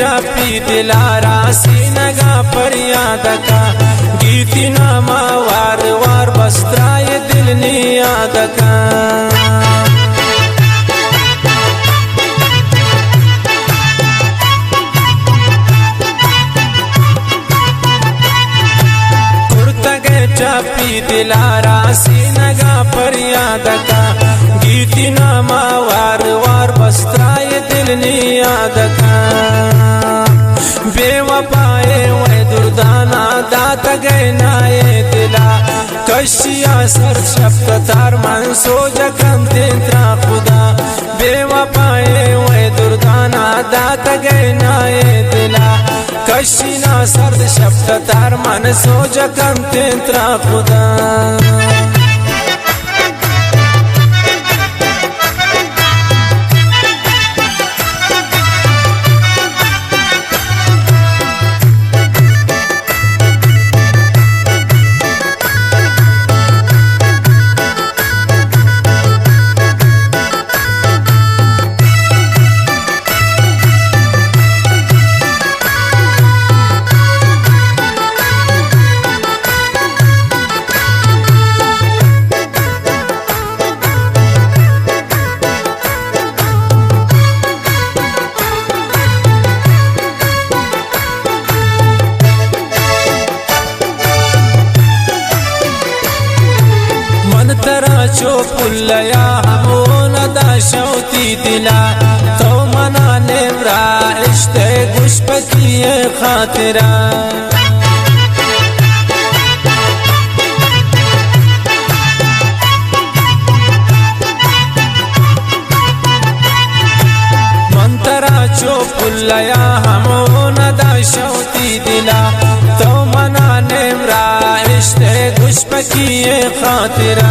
चापी दिलारा सीनगा पर याद का गीती नामा वार वार बस्त्राए दिल ने याद का कुर्ता के चापी दिलारा सीनगा पर याद का गीती नामा वार वार बस्त्राए दिल ने याद का बेवफाए वै दुर्दाना दात गए नाए दिला कशिया सर शफ्तार मन सोजा कम तेरा खुदा बेवफाए वै दुर्दाना दात गए नाए दिला कशिना सर शफ्तार मन सोजा कम तेरा खुदा चो पुल्लया हमोला दा शौती दिला तो मना नेवरा इश्ते गुशपकिए खातिरा मंतरा चो पुल्लया हमोला दा शौती दिला तो मना नेवरा इश्ते गुशपकिए खातिरा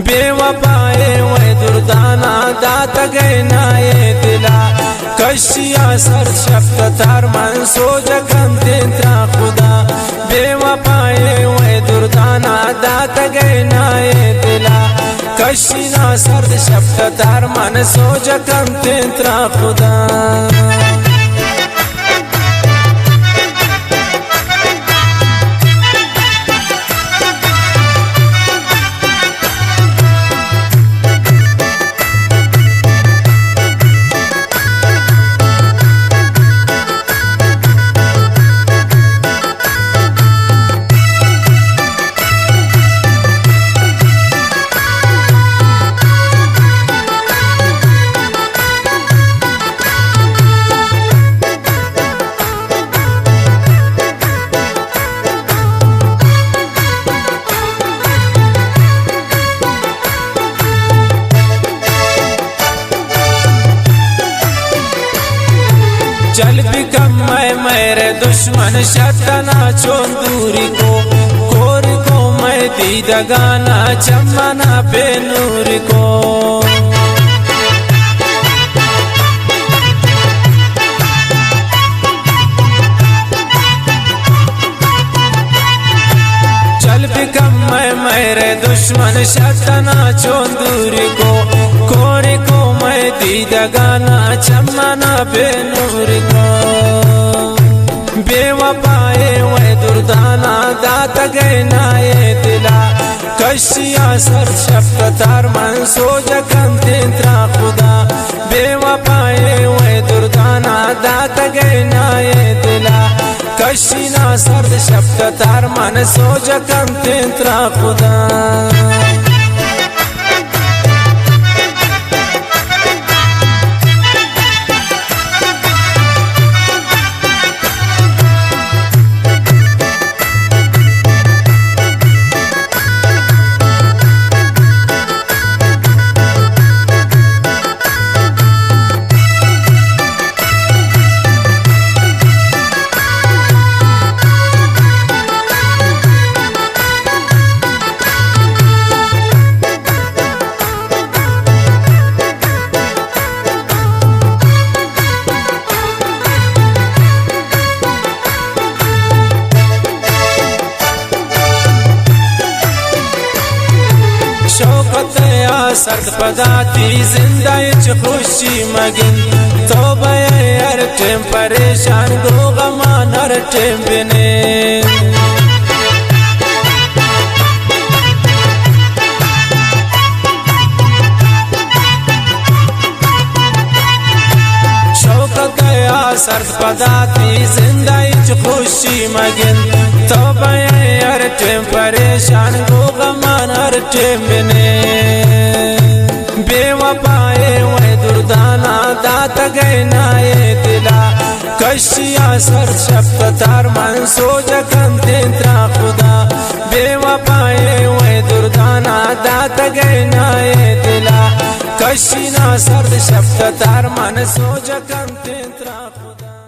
बेवफाए वै दुर्दाना दात गए नाए दिला कशिया सर शफ्तार मन सोजा कम तेरा खुदा बेवफाए वै दुर्दाना दात गए नाए दिला कशिना सर शफ्तार मन सोजा कम तेरा खुदा चल भी कम मैं मेरे दुश्मन शतना चोंदूरी को कोर को मैं दी दगाना चमना पे नूर को चल भी कम मैं मेरे दुश्मन शतना चोंदूरी को कोर को मैं दी दगाना चमना पे नूर को बेवफाए वै दुर्दाना दात गए नाए दिला कशिया सर शफ्तार मन सोच कंतें त्रा खुदा बेवफाए वे दुर्दाना दात गए नाए दिला कशिना सर्द शफ्तार मन सोच कंतें त्रा खुदा शौकत या सर्द पदाती जिंदा खुशी मगिन तौबा हर टेम परेशान दो गमान हर टेम बिने शौकत या सर्द पदाती जिंदा खुशी मगिन तौबा हर टेम परेशान दो गमान हर टेम बिने बेवफाए वे दुर्दाना दात गए नाए दिला कशिया सर शफ्तार मन सोच कंतें त्रा खुदा बेवफाए वे दुर्दाना दात गए नाए दिला कशिना सर्द शफ्तार मन सोच कंतें त्रा खुदा।